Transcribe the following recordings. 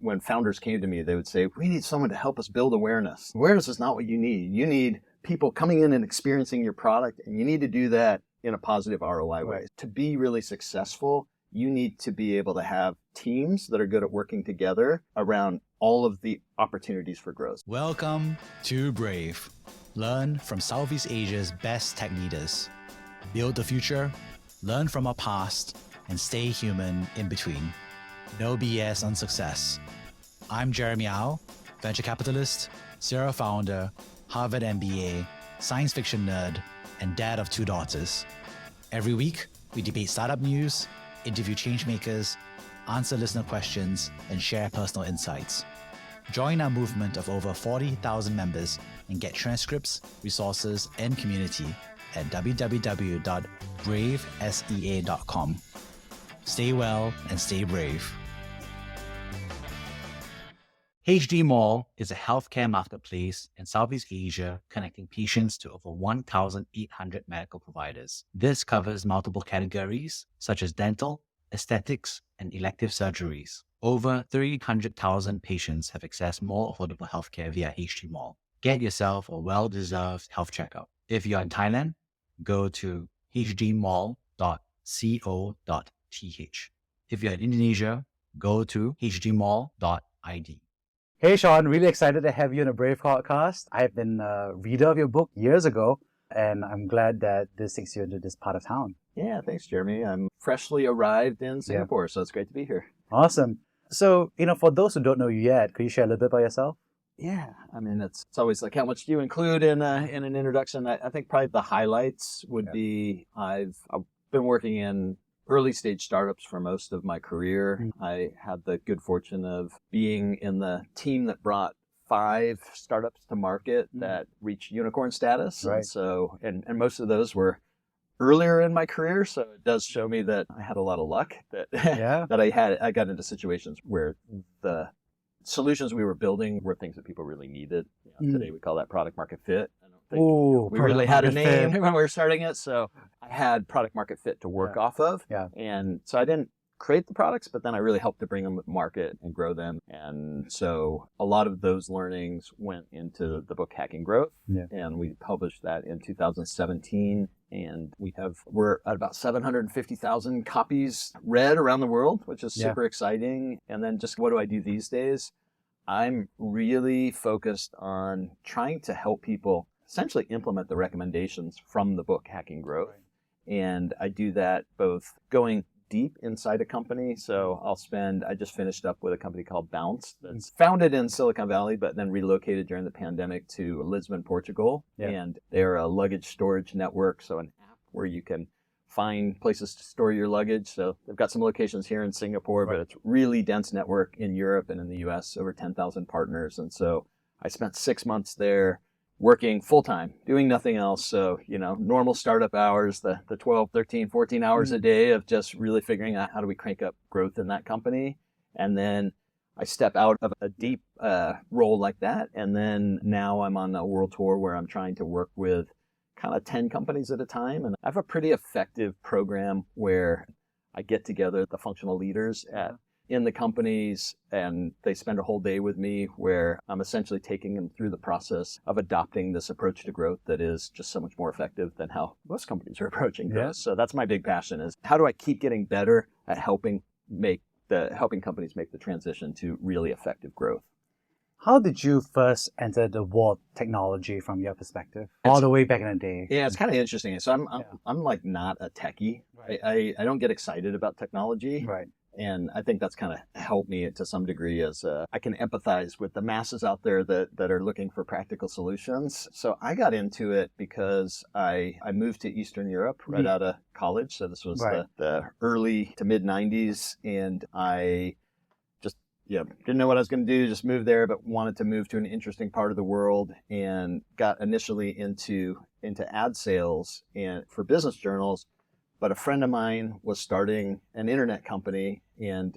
when founders came to me, they would say, we need someone to help us build awareness. Awareness is not what you need. You need people coming in and experiencing your product, and you need to do that in a positive ROI way. To be really successful, you need to be able to have teams that are good at working together around all of the opportunities for growth. Welcome to Brave. Learn from Southeast Asia's best tech leaders. Build the future, learn from our past, and stay human in between. No BS on success. I'm Jeremy Au, venture capitalist, serial founder, Harvard MBA, science fiction nerd, and dad of 2 daughters. Every week, we debate startup news, interview changemakers, answer listener questions, and share personal insights. Join our movement of over 40,000 members and get transcripts, resources, and community at www.bravesea.com. Stay well and stay brave. HD Mall is a healthcare marketplace in Southeast Asia connecting patients to over 1,800 medical providers. This covers multiple categories such as dental, aesthetics, and elective surgeries. Over 300,000 patients have accessed more affordable healthcare via HD Mall. Get yourself a well-deserved health checkup. If you're in Thailand, go to hdmall.co.th. If you're in Indonesia, go to hdmall.id. Hey, Sean, really excited to have you on a Brave podcast. I've been a reader of your book years ago, and I'm glad that this takes you into this part of town. Yeah, thanks, Jeremy. I'm freshly arrived in Singapore, so it's great to be here. Awesome. So, for those who don't know you yet, could you share a little bit about yourself? Yeah, I mean, it's always like, how much do you include in an introduction? I think probably the highlights would be I've been working in early stage startups for most of my career. I had the good fortune of being in the team that brought 5 startups to market that reached unicorn status. Right. And so, and most of those were earlier in my career. So it does show me that I had a lot of luck that, that I got into situations where the solutions we were building were things that people really needed. Today we call that product market fit. We really had a name when we were starting it. So I had product market fit to work off of. And so I didn't create the products, but then I really helped to bring them to market and grow them. And so a lot of those learnings went into the book Hacking Growth. And we published that in 2017. And we're at about 750,000 copies read around the world, which is super exciting. And then just what do I do these days? I'm really focused on trying to help people essentially implement the recommendations from the book Hacking Growth. And I do that both going deep inside a company. So I just finished up with a company called Bounce that's founded in Silicon Valley, but then relocated during the pandemic to Lisbon, Portugal. And they're a luggage storage network. So an app where you can find places to store your luggage. So they've got some locations here in Singapore, but it's really dense network in Europe and in the US, over 10,000 partners. And so I spent 6 months there working full-time, doing nothing else. So, normal startup hours, the 12, 13, 14 hours a day of just really figuring out how do we crank up growth in that company. And then I step out of a deep role like that. And then now I'm on a world tour where I'm trying to work with kind of 10 companies at a time. And I have a pretty effective program where I get together the functional leaders in the companies, and they spend a whole day with me where I'm essentially taking them through the process of adopting this approach to growth that is just so much more effective than how most companies are approaching growth. So that's my big passion, is how do I keep getting better at helping companies make the transition to really effective growth. How did you first enter the world of technology from your perspective, all the way back in the day? Yeah, it's kind of interesting. So I'm like not a techie. I don't get excited about technology. And I think that's kind of helped me to some degree, as I can empathize with the masses out there that are looking for practical solutions. So I got into it because I moved to Eastern Europe right out of college. So this was the early to mid 90s. And I just didn't know what I was going to do, just moved there, but wanted to move to an interesting part of the world, and got initially into ad sales and for business journals. But a friend of mine was starting an internet company in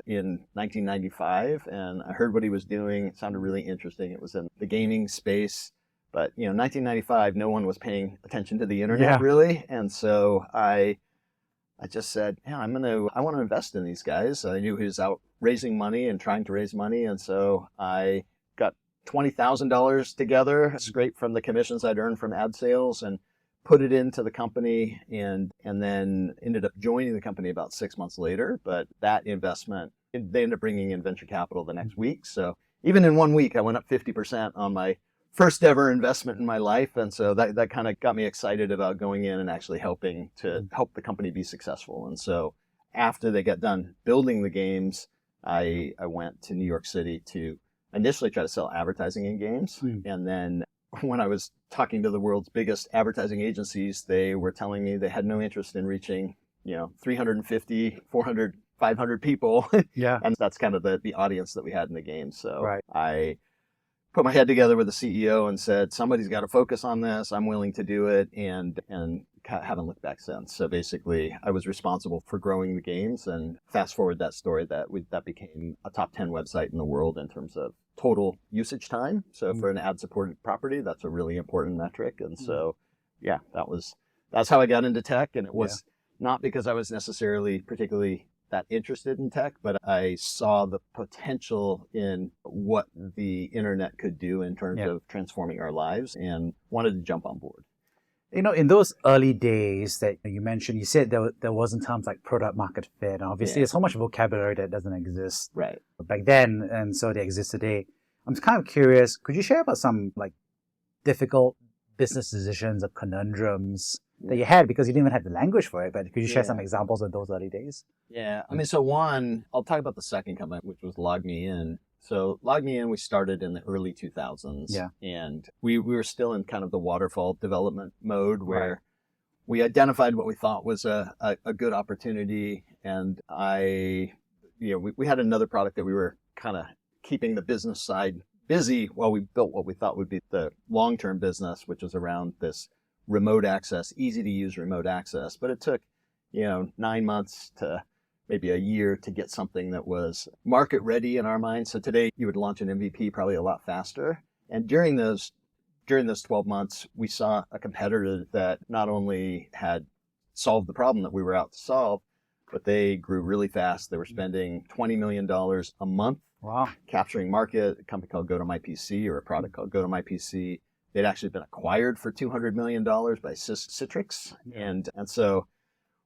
1995, and I heard what he was doing. It sounded really interesting. It was in the gaming space. But, 1995, no one was paying attention to the internet really. And so I just said, I want to invest in these guys. I knew he was out raising money and trying to raise money. And so I got $20,000 together, scraped from the commissions I'd earned from ad sales, and put it into the company, and then ended up joining the company about 6 months later. But that investment, they ended up bringing in venture capital the next week. So even in 1 week, I went up 50% on my first ever investment in my life. And so that kind of got me excited about going in and actually helping to help the company be successful. And so after they got done building the games, I went to New York City to initially try to sell advertising in games. And then when I was talking to the world's biggest advertising agencies, they were telling me they had no interest in reaching, 350, 400, 500 people. Yeah. And that's kind of the audience that we had in the game. So Right. I put my head together with the CEO and said, somebody's got to focus on this. I'm willing to do it, and haven't looked back since. So basically, I was responsible for growing the games, and fast forward that story, that became a top 10 website in the world in terms of total usage time. So for an ad-supported property, that's a really important metric. And so, yeah, that's how I got into tech. And it was not because I was necessarily particularly that interested in tech, but I saw the potential in what the internet could do in terms of transforming our lives, and wanted to jump on board. In those early days that you mentioned, you said there wasn't terms like product market fit. And obviously, there's so much vocabulary that doesn't exist back then, and so they exist today. I'm kind of curious, could you share about some difficult business decisions or conundrums that you had, because you didn't even have the language for it, but could you share some examples of those early days? Yeah, I mean, so one, I'll talk about the second company, which was LogMeIn. So LogMeIn, we started in the early 2000s, and we were still in kind of the waterfall development mode, where we identified what we thought was a good opportunity, and we had another product that we were kind of keeping the business side busy while we built what we thought would be the long-term business, which was around this remote access, easy to use remote access. But it took, 9 months to maybe a year to get something that was market ready in our minds. So today you would launch an MVP probably a lot faster. And during those 12 months, we saw a competitor that not only had solved the problem that we were out to solve, but they grew really fast. They were spending $20 million a month capturing market. A company called GoToMyPC, or a product called GoToMyPC. They'd actually been acquired for $200 million by Citrix. And so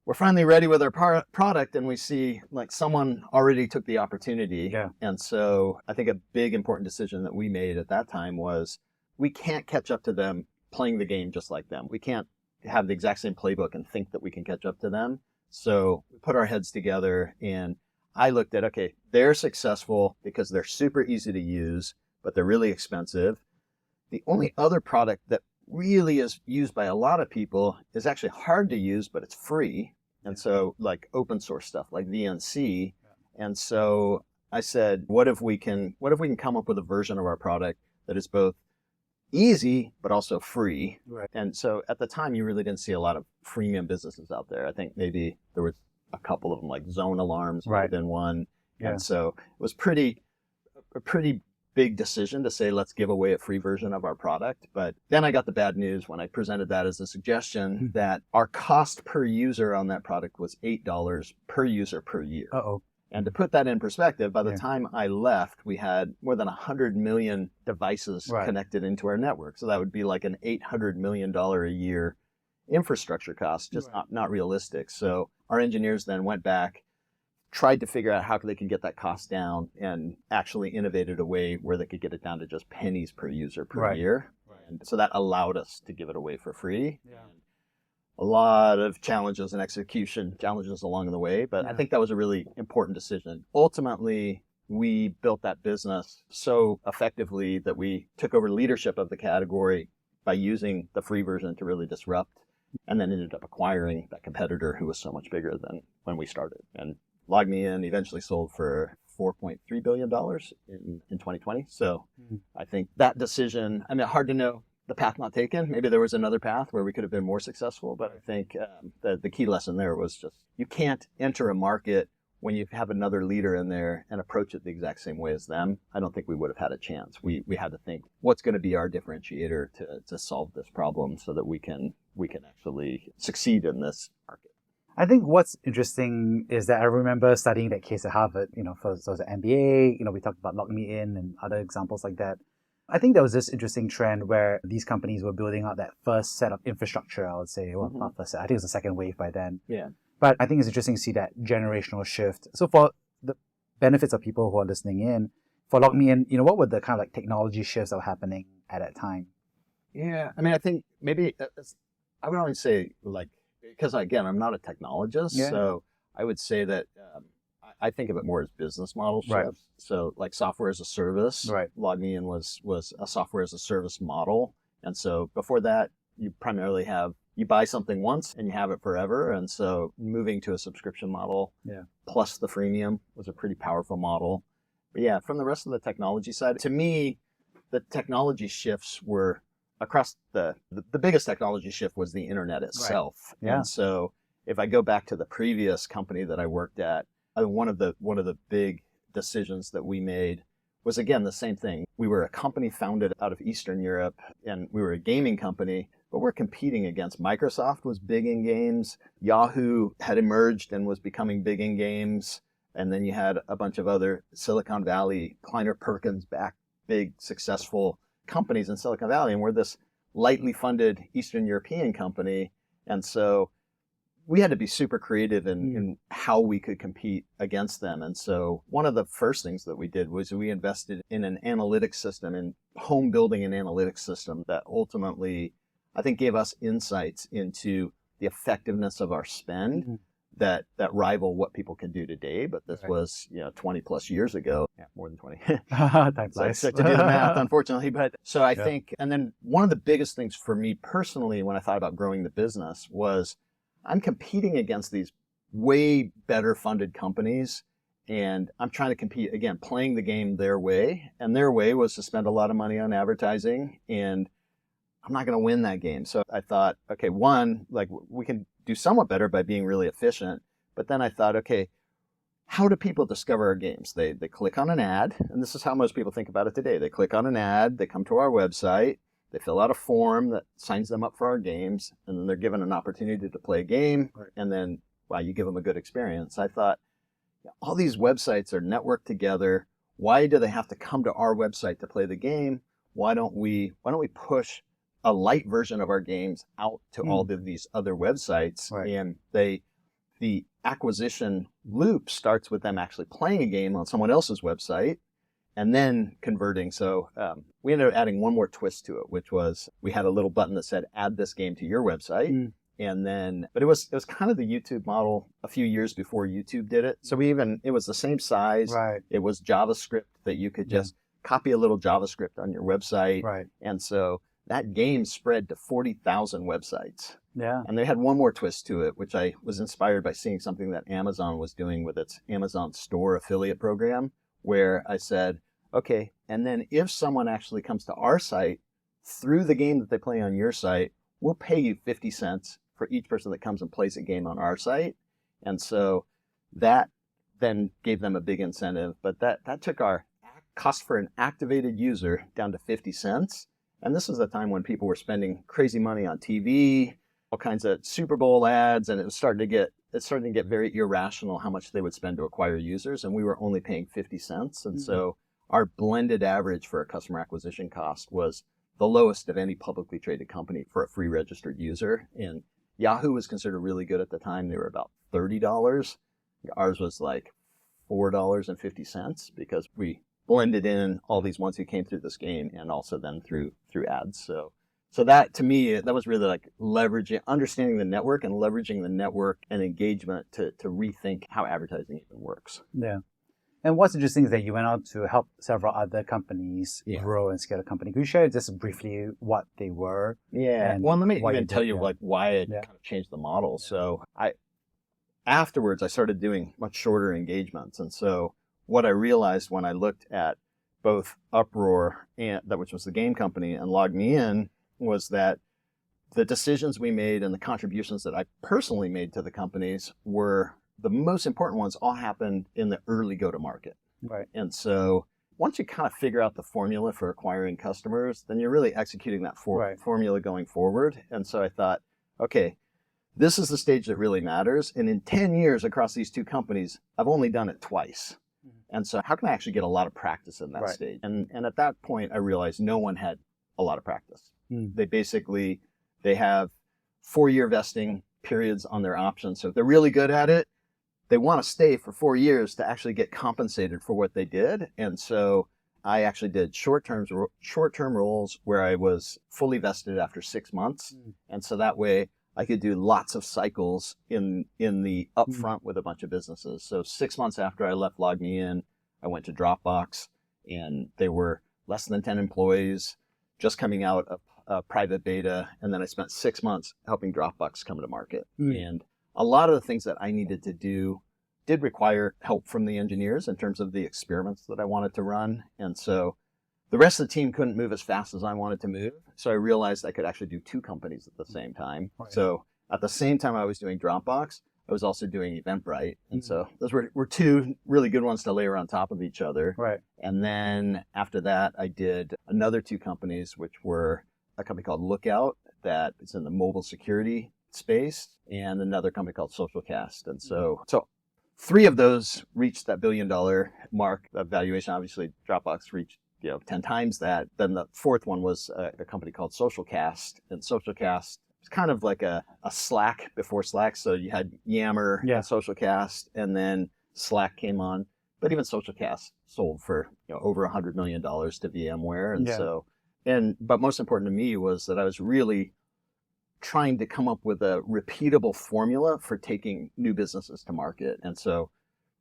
we're finally ready with our product, and we see someone already took the opportunity. And so I think a big important decision that we made at that time was, we can't catch up to them playing the game just like them. We can't have the exact same playbook and think that we can catch up to them. So we put our heads together, and I looked at, okay, they're successful because they're super easy to use, but they're really expensive. The only other product that really is used by a lot of people is actually hard to use, but it's free. And so like open source stuff like VNC. And so I said, what if we can come up with a version of our product that is both easy, but also free? And so at the time, you really didn't see a lot of freemium businesses out there. I think maybe there was a couple of them, like Zone Alarms might have been one. And so it was a pretty big decision to say, let's give away a free version of our product. But then I got the bad news when I presented that as a suggestion, that our cost per user on that product was $8 per user per year. And to put that in perspective, by the time I left, we had more than 100 million devices connected into our network. So that would be like an $800 million a year infrastructure cost, just not realistic. So our engineers then went back, tried to figure out how they could get that cost down, and actually innovated a way where they could get it down to just pennies per user per year. And so that allowed us to give it away for free. A lot of challenges and execution challenges along the way, but I think that was a really important decision. Ultimately, we built that business so effectively that we took over leadership of the category by using the free version to really disrupt, and then ended up acquiring that competitor who was so much bigger than when we started. And LogMeIn eventually sold for $4.3 billion in 2020. So I think that decision, hard to know the path not taken. Maybe there was another path where we could have been more successful, but I think the key lesson there was just, you can't enter a market when you have another leader in there and approach it the exact same way as them. I don't think we would have had a chance. We had to think, what's going to be our differentiator to solve this problem so that we can actually succeed in this market. I think what's interesting is that I remember studying that case at Harvard, for so it was an MBA, we talked about LogMeIn and other examples like that. I think there was this interesting trend where these companies were building out that first set of infrastructure, I would say. Well, not first set, I think it was the second wave by then. Yeah. But I think it's interesting to see that generational shift. So for the benefits of people who are listening in, for LogMeIn, what were the kind of like technology shifts that were happening at that time? Yeah. I mean, I think maybe I would always say because again, I'm not a technologist, so I would say that I think of it more as business model shifts. Right. So like software as a service, Right. LogMeIn was a software as a service model. And so before that, you primarily you buy something once and you have it forever. And so moving to a subscription model plus the freemium was a pretty powerful model. But yeah, from the rest of the technology side, to me, the technology shifts were across the biggest technology shift was the internet itself. Right. Yeah. And so if I go back to the previous company that I worked at, one of the big decisions that we made was, again, the same thing. We were a company founded out of Eastern Europe, and we were a gaming company, but we're competing against Microsoft was big in games. Yahoo had emerged and was becoming big in games. And then you had a bunch of other Silicon Valley, Kleiner Perkins backed big successful companies in Silicon Valley. And we're this lightly funded Eastern European company. And so we had to be super creative in how we could compete against them. And so one of the first things that we did was we invested in an analytics system, in home building an analytics system that ultimately, I think, gave us insights into the effectiveness of our spend that rival what people can do today. But this was 20 plus years ago. Yeah, more than 20. Time flies. So to do the math, unfortunately. But so I think, and then one of the biggest things for me personally when I thought about growing the business was I'm competing against these way better funded companies, and I'm trying to compete, again, playing the game their way. And their way was to spend a lot of money on advertising, and I'm not going to win that game. So I thought, okay, we can do somewhat better by being really efficient. But then I thought, okay, how do people discover our games? They click on an ad, and this is how most people think about it today. They click on an ad, they come to our website, they fill out a form that signs them up for our games, and then they're given an opportunity to play a game, and then, you give them a good experience. I thought, all these websites are networked together. Why do they have to come to our website to play the game? Why don't we push a light version of our games out to all of these other websites? Right. And the acquisition loop starts with them actually playing a game on someone else's website and then converting. So we ended up adding one more twist to it, which was we had a little button that said, add this game to your website. And then, but it was kind of the YouTube model a few years before YouTube did it. So it was the same size. Right. It was JavaScript that you could just copy a little JavaScript on your website. Right. And so that game spread to 40,000 websites. Yeah. And they had one more twist to it, which I was inspired by seeing something that Amazon was doing with its Amazon Store affiliate program, where I said, okay, and then if someone actually comes to our site through the game that they play on your site, we'll pay you 50 cents for each person that comes and plays a game on our site. And so that then gave them a big incentive, but that took our cost for an activated user down to 50 cents. And this is a time when people were spending crazy money on TV, all kinds of Super Bowl ads, and it was starting to get very irrational how much they would spend to acquire users, and we were only paying 50 cents. And so our blended average for a customer acquisition cost was the lowest of any publicly traded company for a free registered user. And Yahoo was considered really good at the time. They were about $30. Ours was like $4.50 because we blended in all these ones who came through this game and also then through ads. So that, to me, that was really like understanding the network and leveraging the network and engagement to rethink how advertising even works. Yeah. And what's interesting is that you went on to help several other companies grow and scale a company. Could you share just briefly what they were? Yeah. Well, let me even tell you why it kind of changed the model. Yeah. So afterwards, I started doing much shorter engagements. And so what I realized when I looked at both Uproar, which was the game company, and LogMeIn, was that the decisions we made and the contributions that I personally made to the companies were the most important ones all happened in the early go-to-market. Right. And so once you kind of figure out the formula for acquiring customers, then you're really executing that formula going forward. And so I thought, okay, this is the stage that really matters. And in 10 years across these two companies, I've only done it twice. And so how can I actually get a lot of practice in that stage? And at that point, I realized no one had a lot of practice. They have 4-year vesting periods on their options. So if they're really good at it, they want to stay for 4 years to actually get compensated for what they did. And so I actually did short-term roles where I was fully vested after 6 months. And so that way I could do lots of cycles in the upfront with a bunch of businesses. So 6 months after I left LogMeIn, I went to Dropbox, and they were less than 10 employees, just coming out of a private beta. And then I spent 6 months helping Dropbox come to market. And a lot of the things that I needed to do did require help from the engineers in terms of the experiments that I wanted to run. And so the rest of the team couldn't move as fast as I wanted to move. So I realized I could actually do 2 companies at the same time. So at the same time I was doing Dropbox, I was also doing Eventbrite. And so those were 2 really good ones to layer on top of each other. And then after that, I did another 2 companies, which were a company called Lookout that is in the mobile security space, and another company called Socialcast. And so 3 of those reached that $1 billion mark of valuation. Obviously, Dropbox reached 10 times that. Then the 4th one was a company called Socialcast, and Socialcast was kind of like a Slack before Slack. So you had Yammer and Socialcast, and then Slack came on. But even Socialcast sold for over $100 million to VMware, and but most important to me was that I was really trying to come up with a repeatable formula for taking new businesses to market. And so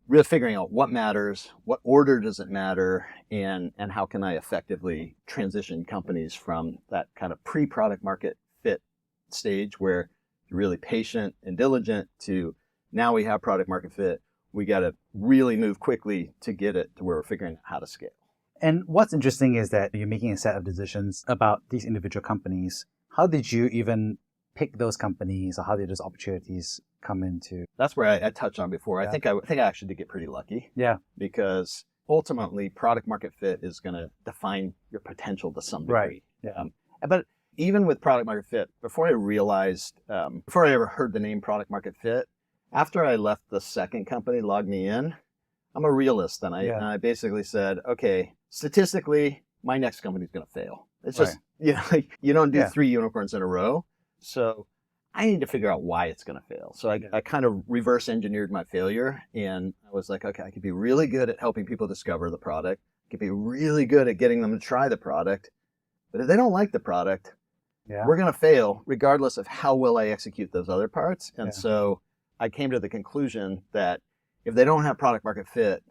really figuring out what matters, what order does it matter, and how can I effectively transition companies from that kind of pre-product market fit stage where you're really patient and diligent to now we have product market fit. We got to really move quickly to get it to where we're figuring out how to scale. And what's interesting is that you're making a set of decisions about these individual companies. How did you even pick those companies, or how did those opportunities come into? That's where I touched on before. I think I actually did get pretty lucky. Because ultimately, product market fit is going to define your potential to some degree. But even with product market fit, before I ever heard the name product market fit, after I left the second company, LogMeIn, I'm a realist, and I basically said, okay, statistically, my next company is going to fail. It's just, you don't do 3 unicorns in a row. So I need to figure out why it's going to fail. So I kind of reverse engineered my failure, and I was like, okay, I could be really good at helping people discover the product. I could be really good at getting them to try the product. But if they don't like the product, we're going to fail regardless of how well I execute those other parts. And so I came to the conclusion that if they don't have product market fit,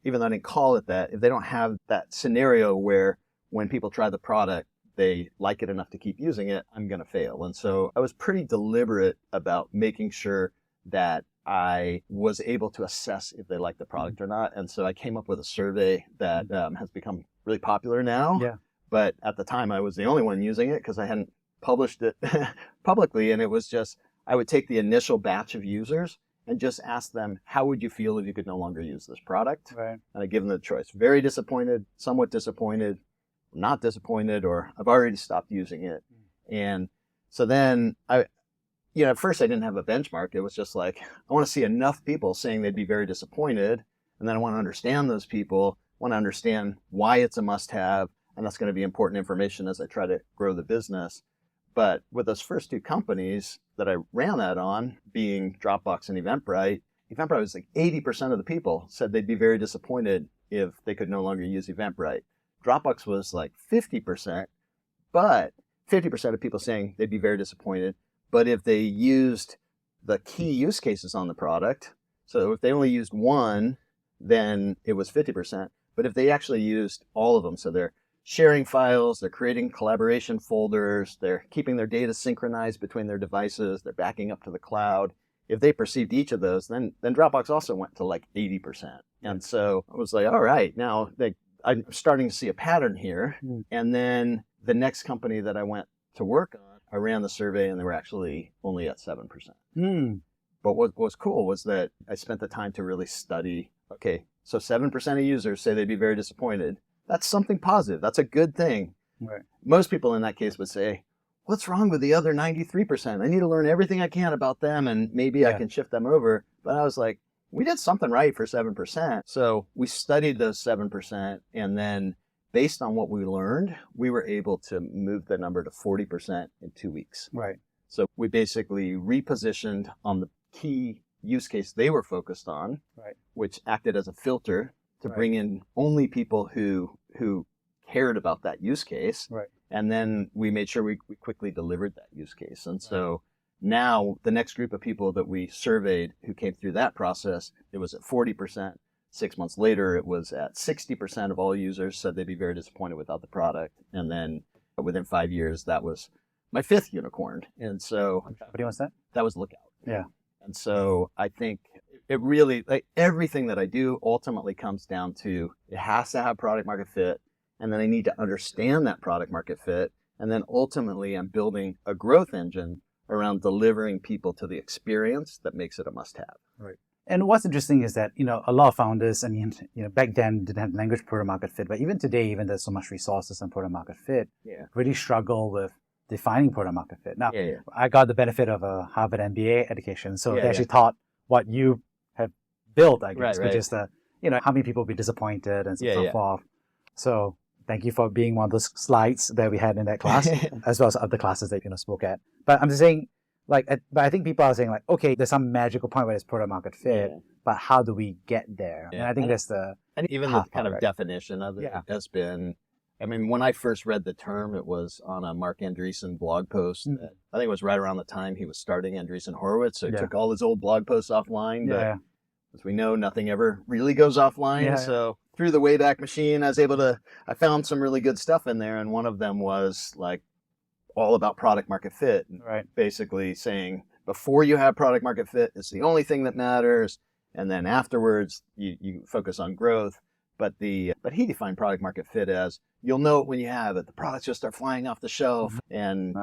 even though I didn't call it that, if they don't have that scenario where when people try the product, they like it enough to keep using it, I'm going to fail. And so I was pretty deliberate about making sure that I was able to assess if they like the product or not. And so I came up with a survey that has become really popular now. But at the time, I was the only one using it because I hadn't published it publicly. And it was just, I would take the initial batch of users and just ask them, how would you feel if you could no longer use this product? And I give them the choice. Very disappointed, somewhat disappointed, not disappointed, or I've already stopped using it. And so then at first I didn't have a benchmark. It was just like, I want to see enough people saying they'd be very disappointed. And then I want to understand those people, want to understand why it's a must-have. And that's going to be important information as I try to grow the business. But with those first 2 companies that I ran that on, being Dropbox and Eventbrite was like 80% of the people said they'd be very disappointed if they could no longer use Eventbrite. Dropbox was like 50%, but 50% of people saying they'd be very disappointed. But if they used the key use cases on the product, so if they only used one, then it was 50%. But if they actually used all of them, so they're sharing files, they're creating collaboration folders, they're keeping their data synchronized between their devices, they're backing up to the cloud. If they perceived each of those, then Dropbox also went to like 80%. And so I was like, all right, now I'm starting to see a pattern here. And then the next company that I went to work on, I ran the survey and they were actually only at 7%. But what was cool was that I spent the time to really study, okay, so 7% of users say they'd be very disappointed. That's something positive. That's a good thing. Most people in that case would say, what's wrong with the other 93%? I need to learn everything I can about them and maybe I can shift them over. But I was like, we did something right for 7%. So we studied those 7%, and then based on what we learned, we were able to move the number to 40% in 2 weeks. Right. So we basically repositioned on the key use case they were focused on, which acted as a filter to bring in only people who cared about that use case. Right. And then we made sure we quickly delivered that use case. And so now the next group of people that we surveyed who came through that process, it was at 40%. 6 months later, it was at 60% of all users said they'd be very disappointed without the product. And then within 5 years, that was my 5th unicorn. And so what was that? That was Lookout. Yeah. And so I think it really, like everything that I do ultimately comes down to it has to have product market fit. And then I need to understand that product market fit. And then ultimately I'm building a growth engine around delivering people to the experience that makes it a must-have. Right. And what's interesting is that, a lot of founders, back then didn't have language product market fit, but even today, even there's so much resources on product market fit, really struggle with defining product market fit. Now, I got the benefit of a Harvard MBA education, so they actually taught what you have built, I guess, which is the, how many people will be disappointed and so forth. So thank you for being one of those slides that we had in that class, as well as other classes that spoke at. But I'm just saying, but I think people are saying okay, there's some magical point where it's product market fit, but how do we get there? And I think that's and even the kind of definition of it has been, I mean, when I first read the term, it was on a Mark Andreessen blog post. I think it was right around the time he was starting Andreessen Horowitz. So he took all his old blog posts offline. But as we know, nothing ever really goes offline. So through the Wayback Machine, I found some really good stuff in there. And one of them was all about product market fit. Basically saying before you have product market fit, it's the only thing that matters. And then afterwards, you focus on growth. But he defined product market fit as you'll know it when you have it. The products just start flying off the shelf. And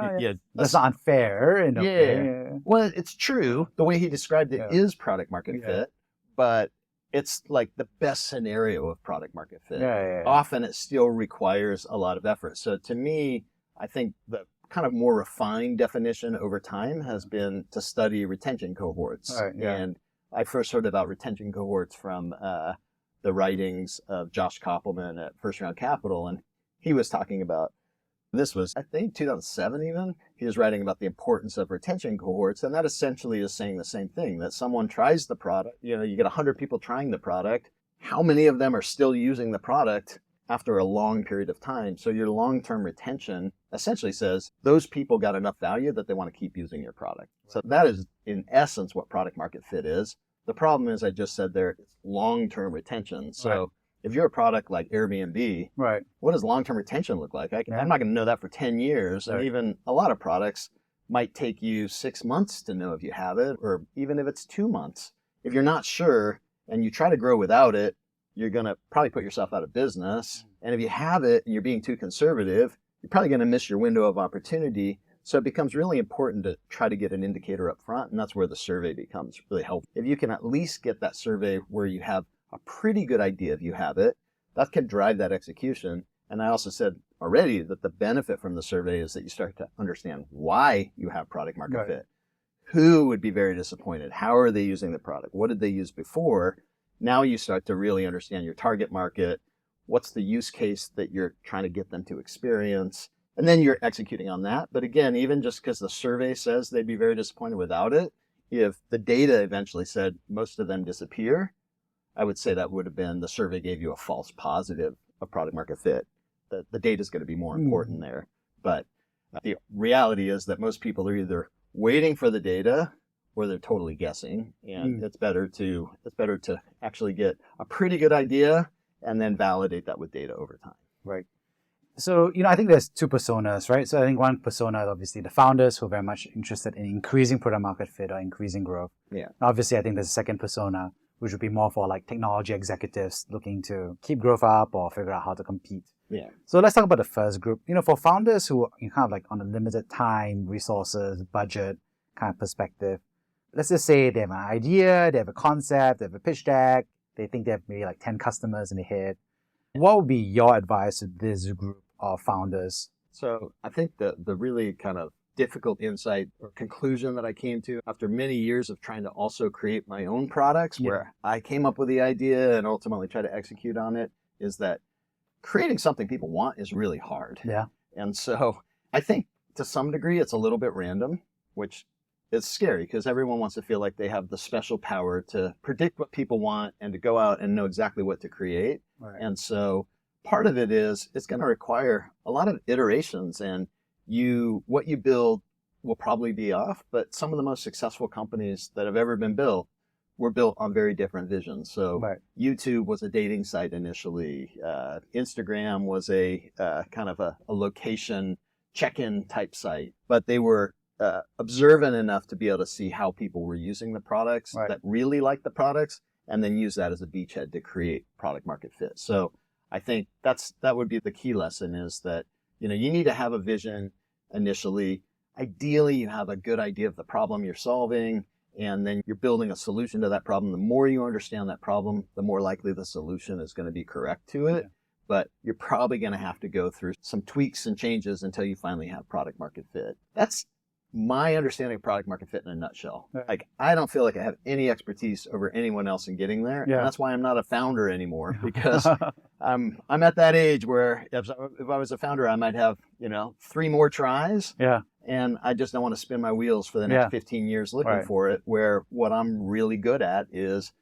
that's not unfair. Well, it's true. The way he described it is product market fit, but it's like the best scenario of product market fit. Often it still requires a lot of effort. So to me, I think the kind of more refined definition over time has been to study retention cohorts. And I first heard about retention cohorts from the writings of Josh Koppelman at First Round Capital. And he was talking about, this was, I think, 2007 even. He was writing about the importance of retention cohorts. And that essentially is saying the same thing, that someone tries the product, you get 100 people trying the product. How many of them are still using the product after a long period of time? So your long-term retention essentially says those people got enough value that they want to keep using your product. So that is, in essence, what product market fit is. The problem is, I just said there, it's long-term retention. So if you're a product like Airbnb, what does long-term retention look like? I'm not going to know that for 10 years. And even a lot of products might take you 6 months to know if you have it, or even if it's 2 months. If you're not sure and you try to grow without it, you're going to probably put yourself out of business. And if you have it and you're being too conservative, you're probably going to miss your window of opportunity. So it becomes really important to try to get an indicator up front, and that's where the survey becomes really helpful. If you can at least get that survey where you have a pretty good idea if you have it, that can drive that execution. And I also said already that the benefit from the survey is that you start to understand why you have product market fit. Who would be very disappointed? How are they using the product? What did they use before? Now you start to really understand your target market. What's the use case that you're trying to get them to experience? And then you're executing on that. But again, even just because the survey says they'd be very disappointed without it, if the data eventually said most of them disappear, I would say that would have been the survey gave you a false positive of product market fit. The data is going to be more important there. But the reality is that most people are either waiting for the data or they're totally guessing. And it's better to actually get a pretty good idea and then validate that with data over time. Right. So, I think there's two personas, right? So I think one persona is obviously the founders who are very much interested in increasing product market fit or increasing growth. Obviously, I think there's a second persona, which would be more for technology executives looking to keep growth up or figure out how to compete. So let's talk about the first group. For founders who are kind of on a limited time, resources, budget kind of perspective, let's just say they have an idea, they have a concept, they have a pitch deck, they think they have maybe 10 customers in their head. What would be your advice to this group of founders So I think the really kind of difficult insight or conclusion that I came to after many years of trying to also create my own products, where I came up with the idea and ultimately try to execute on it, is that creating something people want is really hard. Yeah. And so I think to some degree it's a little bit random, which is scary because everyone wants to feel like they have the special power to predict what people want and to go out and know exactly what to create. Right. And so part of it is it's going to require a lot of iterations, and what you build will probably be off, but some of the most successful companies that have ever been built were built on very different visions. So YouTube was a dating site initially. Instagram was a kind of a location check-in type site, but they were observant enough to be able to see how people were using the products that really liked the products, and then use that as a beachhead to create product market fit. So I think that would be the key lesson, is that you need to have a vision initially. Ideally, you have a good idea of the problem you're solving, and then you're building a solution to that problem. The more you understand that problem, the more likely the solution is going to be correct to it. Yeah. But you're probably going to have to go through some tweaks and changes until you finally have product market fit. That's my understanding of product market fit in a nutshell. Right. Like, I don't feel like I have any expertise over anyone else in getting there. Yeah. And that's why I'm not a founder anymore, because I'm at that age where if I was a founder, I might have, 3 more tries. Yeah. And I just don't want to spin my wheels for the next 15 years looking for it, where what I'm really good at is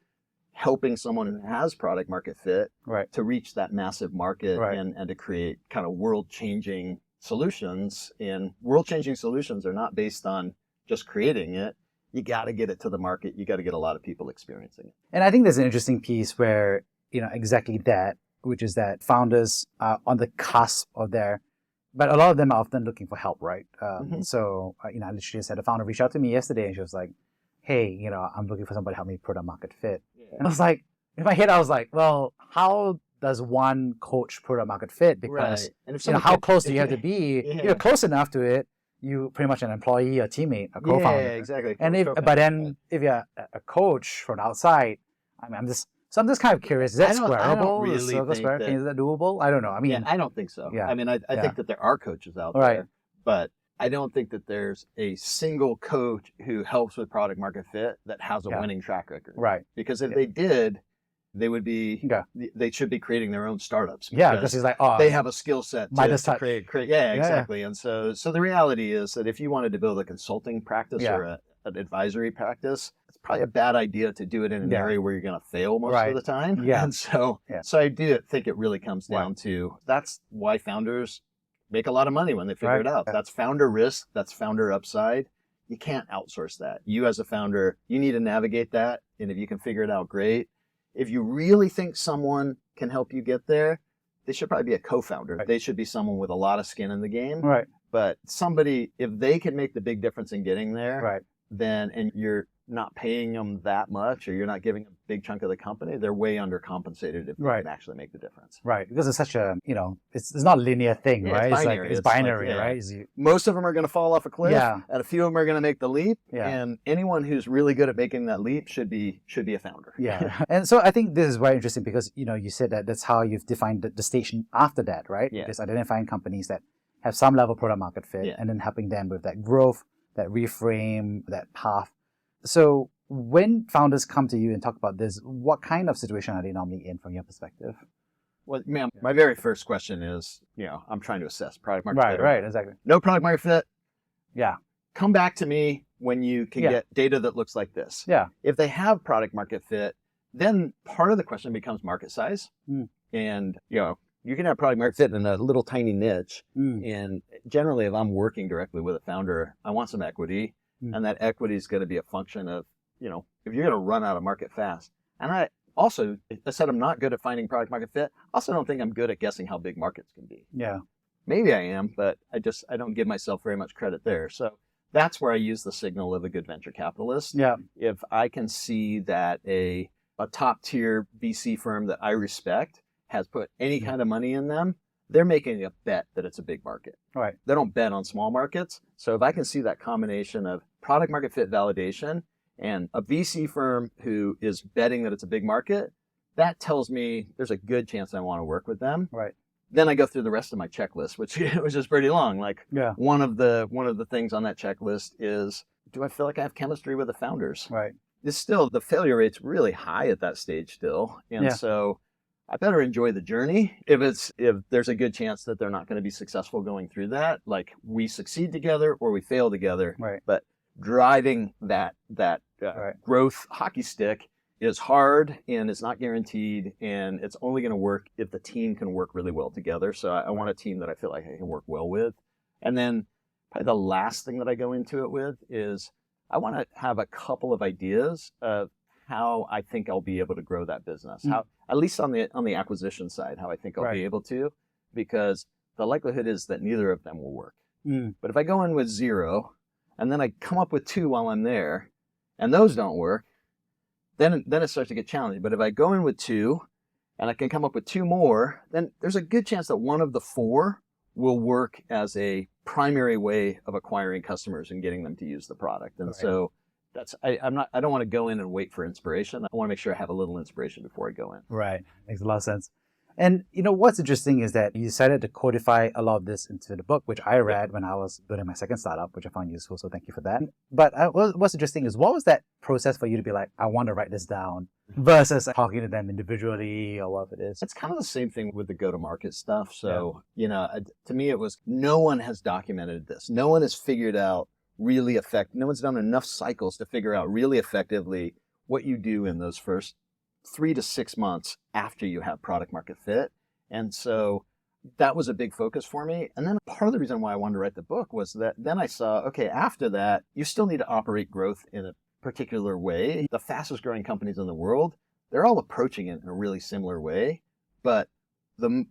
helping someone who has product market fit to reach that massive market and to create kind of world-changing solutions. And world-changing solutions are not based on just creating it. You got to get it to the market. You got to get a lot of people experiencing it. And I think there's an interesting piece where, exactly that, which is that founders are on the cusp of but a lot of them are often looking for help, right? So, I literally just had a founder reach out to me yesterday, and she was like, hey, I'm looking for somebody to help me product market fit. Yeah. And I was like, in my head, I was like, well, how does one coach product market fit? Because, how close do you have to be? Yeah. You're close enough to it, you pretty much an employee, a teammate, a co-founder. Yeah, exactly. And if you're a coach from outside, I'm just kind of curious. Is that squareable? Really is that doable? I don't know. I don't think so. Yeah. I think that there are coaches out there, but I don't think that there's a single coach who helps with product market fit that has a winning track record. Right. Because if they did, they would be, they should be creating their own startups. Because it's like, they have a skill set to create. Yeah, exactly. And so the reality is that if you wanted to build a consulting practice or an advisory practice, it's probably a bad idea to do it in an area where you're going to fail most of the time. Yeah. And so I do think it really comes down to, that's why founders make a lot of money when they figure it out. That's founder risk. That's founder upside. You can't outsource that. You as a founder, you need to navigate that. And if you can figure it out, great. If you really think someone can help you get there, they should probably be a co-founder. Right. They should be someone with a lot of skin in the game. Right. But somebody, if they can make the big difference in getting there, then, and you're not paying them that much, or you're not giving a big chunk of the company, they're way undercompensated if they can actually make the difference. Right. Because it's such a, it's not a linear thing, right? It's binary, right? Most of them are going to fall off a cliff, and a few of them are going to make the leap. Yeah. And anyone who's really good at making that leap should be a founder. Yeah. And so I think this is very interesting because, you said that that's how you've defined the station after that, right? Yeah. Just identifying companies that have some level of product market fit and then helping them with that growth, that reframe, that path. So when founders come to you and talk about this, what kind of situation are they normally in from your perspective? Well, ma'am, my very first question is, I'm trying to assess product market fit. Right, exactly. No product market fit. Yeah. Come back to me when you can get data that looks like this. Yeah. If they have product market fit, then part of the question becomes market size. And, you can have product market fit in a little tiny niche. And generally, if I'm working directly with a founder, I want some equity. And that equity is going to be a function of, if you're going to run out of market fast. And I said I'm not good at finding product market fit. I also don't think I'm good at guessing how big markets can be. Yeah. Maybe I am, but I don't give myself very much credit there. So that's where I use the signal of a good venture capitalist. Yeah. If I can see that a top tier VC firm that I respect has put any kind of money in them, they're making a bet that it's a big market. Right. They don't bet on small markets. So if I can see that combination of product market fit validation and a VC firm who is betting that it's a big market, that tells me there's a good chance I want to work with them. Right. then I go through the rest of my checklist, which is pretty long. Like one of the things on that checklist is, do I feel like I have chemistry with the founders? Right. It's still, the failure rate's really high at that stage still. And so I better enjoy the journey. If there's a good chance that they're not going to be successful going through that, like we succeed together or we fail together. Right. But driving that growth hockey stick is hard and it's not guaranteed, and it's only going to work if the team can work really well together. So I want a team that I feel like I can work well with. And then probably the last thing that I go into it with is I want to have a couple of ideas of how I think I'll be able to grow that business. How, at least on the acquisition side, how I think I'll be able to, because the likelihood is that neither of them will work. But if I go in with 0 and then I come up with 2 while I'm there and those don't work, then it starts to get challenging. But if I go in with 2 and I can come up with 2 more, then there's a good chance that one of the 4 will work as a primary way of acquiring customers and getting them to use the product. And so that's, I don't want to go in and wait for inspiration. I want to make sure I have a little inspiration before I go in. Right. Makes a lot of sense. And what's interesting is that you decided to codify a lot of this into the book, which I read when I was building my second startup, which I found useful. So thank you for that. But what's interesting is, what was that process for you to be like, I want to write this down, versus talking to them individually or whatever it is? It's kind of the same thing with the go-to-market stuff. So, to me, it was, no one has documented this. No one has figured out no one's done enough cycles to figure out really effectively what you do in those first 3 to 6 months after you have product market fit. And so that was a big focus for me. And then part of the reason why I wanted to write the book was that then I saw, okay, after that, you still need to operate growth in a particular way. The fastest growing companies in the world, they're all approaching it in a really similar way, but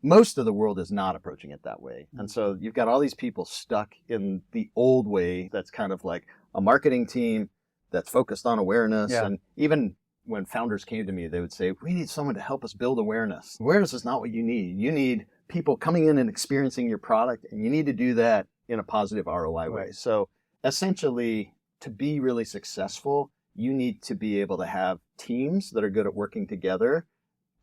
most of the world is not approaching it that way. And so you've got all these people stuck in the old way that's kind of like a marketing team that's focused on awareness. And even when founders came to me, they would say, we need someone to help us build awareness. Awareness is not what you need. You need people coming in and experiencing your product, and you need to do that in a positive ROI way. So essentially, to be really successful, you need to be able to have teams that are good at working together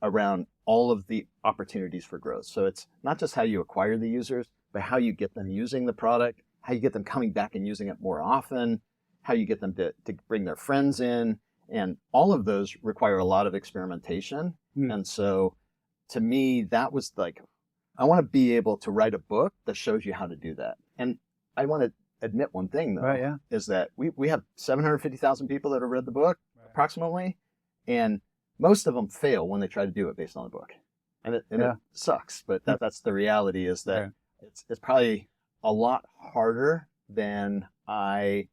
around all of the opportunities for growth. So it's not just how you acquire the users, but how you get them using the product, how you get them coming back and using it more often, how you get them to bring their friends in. And all of those require a lot of experimentation. And so to me, that was like, I want to be able to write a book that shows you how to do that. And I want to admit one thing, though, is that we have 750,000 people that have read the book, approximately, and most of them fail when they try to do it based on the book. And it sucks, but that's the reality, is that it's probably a lot harder than I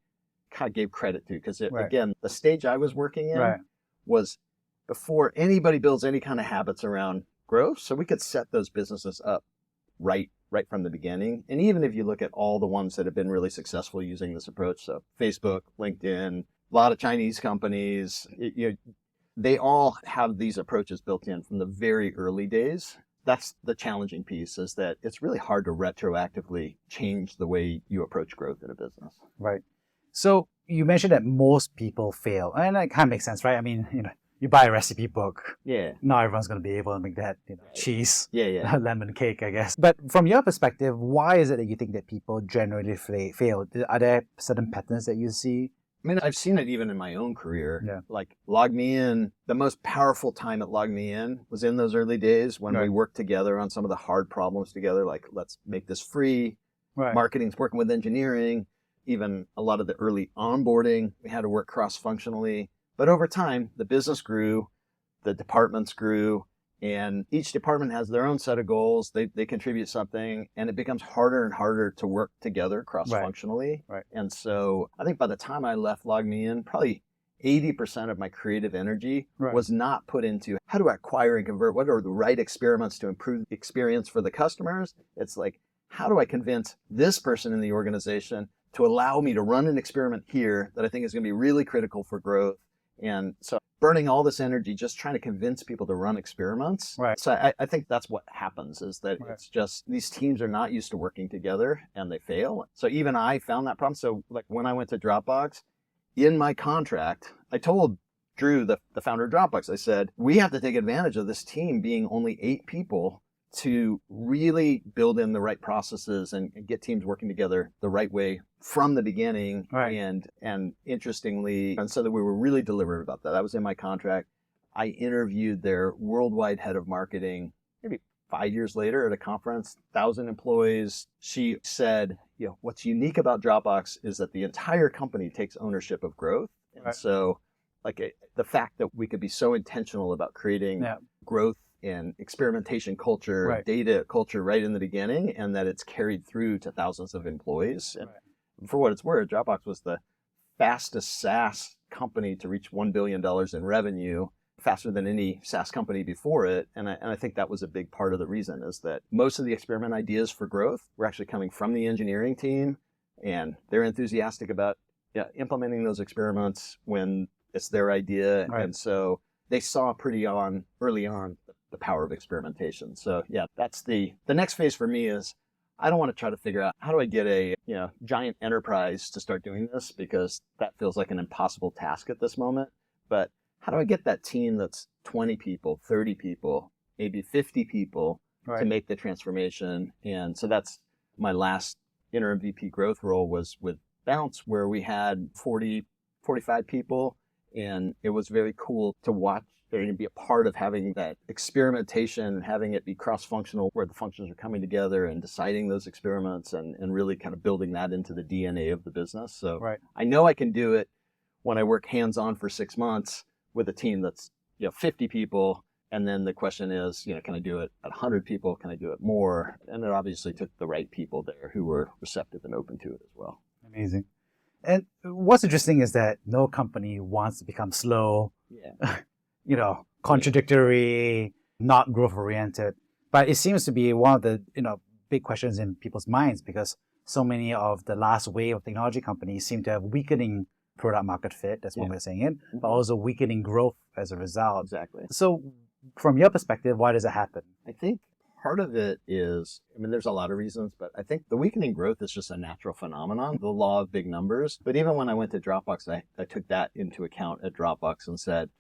kind of gave credit to, because again, the stage I was working in was before anybody builds any kind of habits around growth, so we could set those businesses up right from the beginning. And even if you look at all the ones that have been really successful using this approach, so Facebook, LinkedIn, a lot of Chinese companies, they all have these approaches built in from the very early days. That's the challenging piece, is that it's really hard to retroactively change the way you approach growth in a business. Right. So you mentioned that most people fail, and that kind of makes sense, right? I mean, you buy a recipe book. Not everyone's going to be able to make that cheese, lemon cake, I guess. But from your perspective, why is it that you think that people generally fail? Are there certain patterns that you see? I mean, I've seen it even in my own career. Like LogMeIn, the most powerful time at LogMeIn was in those early days when we worked together on some of the hard problems together, like let's make this free. Marketing's working with engineering. Even a lot of the early onboarding, we had to work cross-functionally. But over time, the business grew, the departments grew, and each department has their own set of goals. They contribute something, and it becomes harder and harder to work together cross-functionally. And so I think by the time I left LogMeIn, probably 80% of my creative energy was not put into how do I acquire and convert, what are the right experiments to improve the experience for the customers. It's like, how do I convince this person in the organization to allow me to run an experiment here that I think is going to be really critical for growth. And so burning all this energy just trying to convince people to run experiments. So I think that's what happens, is that it's just these teams are not used to working together and they fail. So even I found that problem. So like when I went to Dropbox, in my contract, I told Drew, the founder of Dropbox, I said, we have to take advantage of this team being only 8 people to really build in the right processes and get teams working together the right way from the beginning. And interestingly, and so that we were really deliberate about that. That was in my contract. I interviewed their worldwide head of marketing maybe 5 years later at a conference, 1,000 employees. She said, what's unique about Dropbox is that the entire company takes ownership of growth. And so the fact that we could be so intentional about creating growth and experimentation culture, data culture right in the beginning, and that it's carried through to thousands of employees. And for what it's worth, Dropbox was the fastest SaaS company to reach $1 billion in revenue, faster than any SaaS company before it. And I think that was a big part of the reason, is that most of the experiment ideas for growth were actually coming from the engineering team, and they're enthusiastic about implementing those experiments when it's their idea. And so they saw pretty early on the power of experimentation. So that's the next phase for me. Is I don't want to try to figure out how do I get a giant enterprise to start doing this, because that feels like an impossible task at this moment. But how do I get that team that's 20 people, 30 people, maybe 50 people to make the transformation? And so that's my last interim VP growth role, was with Bounce, where we had 40, 45 people. And it was very cool to watch and be a part of having that experimentation, having it be cross-functional, where the functions are coming together and deciding those experiments and really kind of building that into the DNA of the business. So I know I can do it when I work hands-on for 6 months with a team that's 50 people. And then the question is, can I do it at 100 people? Can I do it more? And it obviously took the right people there who were receptive and open to it as well. Amazing. And what's interesting is that no company wants to become slow, contradictory, not growth-oriented. But it seems to be one of the, big questions in people's minds, because so many of the last wave of technology companies seem to have weakening product market fit. That's one way of saying it, but also weakening growth as a result. Exactly. So from your perspective, why does it happen? I think part of it is, there's a lot of reasons, but I think the weakening growth is just a natural phenomenon, the law of big numbers. But even when I went to Dropbox, I took that into account at Dropbox and said,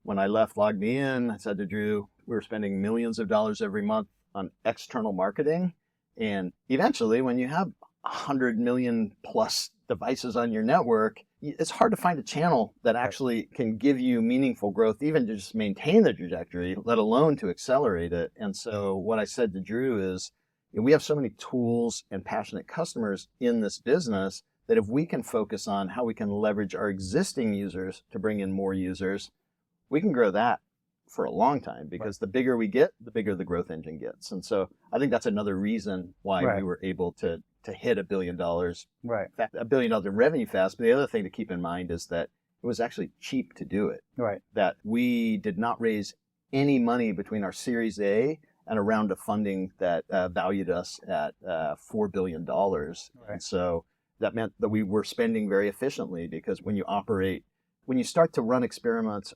when I left LogMeIn, I said to Drew, we were spending millions of dollars every month on external marketing. And eventually, when you have 100 million plus devices on your network, it's hard to find a channel that actually can give you meaningful growth, even to just maintain the trajectory, let alone to accelerate it. And so what I said to Drew is, we have so many tools and passionate customers in this business that if we can focus on how we can leverage our existing users to bring in more users, we can grow that for a long time, because the bigger we get, the bigger the growth engine gets. And so I think that's another reason why we were able to hit $1 billion, $1 billion in revenue fast. But the other thing to keep in mind is that it was actually cheap to do it. That we did not raise any money between our Series A and a round of funding that valued us at $4 billion. And so that meant that we were spending very efficiently, because when you start to run experiments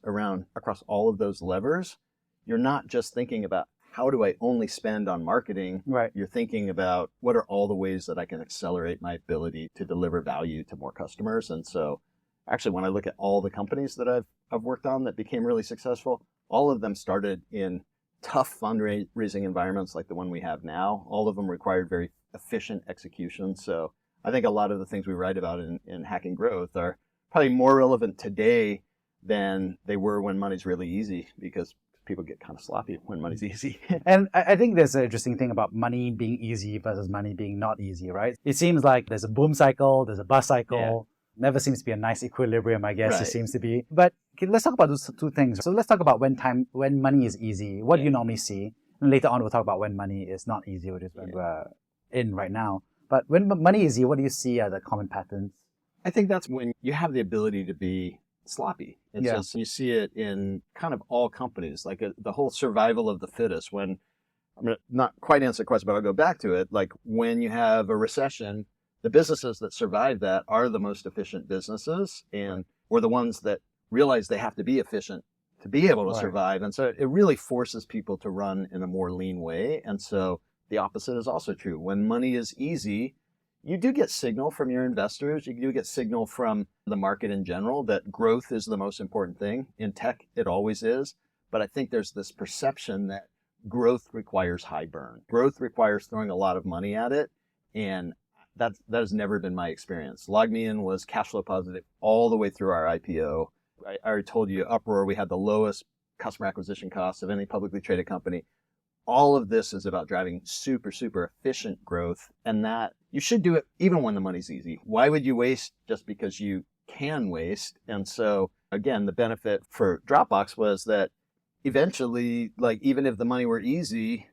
across all of those levers, you're not just thinking about how do I only spend on marketing? You're thinking about what are all the ways that I can accelerate my ability to deliver value to more customers. And so actually, when I look at all the companies that I've worked on that became really successful, all of them started in tough fundraising environments like the one we have now. All of them required very efficient execution. So I think a lot of the things we write about in Hacking Growth are probably more relevant today than they were when money's really easy, because people get kind of sloppy when money's easy. And I think there's an interesting thing about money being easy versus money being not easy, right? It seems like there's a boom cycle, there's a bust cycle. Never seems to be a nice equilibrium, I guess. It seems to be. But let's talk about those two things. So let's talk about when money is easy. What do you normally see? And later on, we'll talk about when money is not easy, which is when we're in right now. But when money is easy, what do you see are the common patterns? I think that's when you have the ability to be sloppy. It's just, you see it in kind of all companies, like the whole survival of the fittest. When I'm going to not quite answer the question, but I'll go back to it. Like when you have a recession, the businesses that survive that are the most efficient businesses, or the ones that realize they have to be efficient to be able to survive. And so it really forces people to run in a more lean way. And so the opposite is also true. When money is easy, you do get signal from your investors. You do get signal from the market in general that growth is the most important thing. In tech, it always is. But I think there's this perception that growth requires high burn. Growth requires throwing a lot of money at it, and that has never been my experience. LogMeIn was cash flow positive all the way through our IPO. I already told you, Uproar, we had the lowest customer acquisition costs of any publicly traded company. All of this is about driving super, super efficient growth, and that you should do it even when the money's easy. Why would you waste just because you can waste? And so, again, the benefit for Dropbox was that eventually, like, even if the money were easy,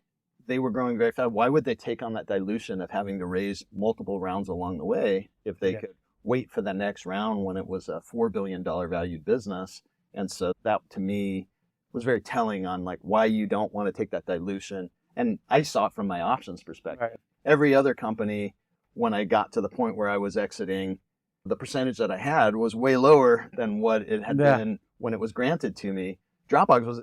they were growing very fast. Why would they take on that dilution of having to raise multiple rounds along the way if they could wait for the next round when it was a $4 billion valued business? And so that, to me, was very telling on like why you don't want to take that dilution. And I saw it from my options perspective. Right. Every other company, when I got to the point where I was exiting, the percentage that I had was way lower than what it had been when it was granted to me. Dropbox was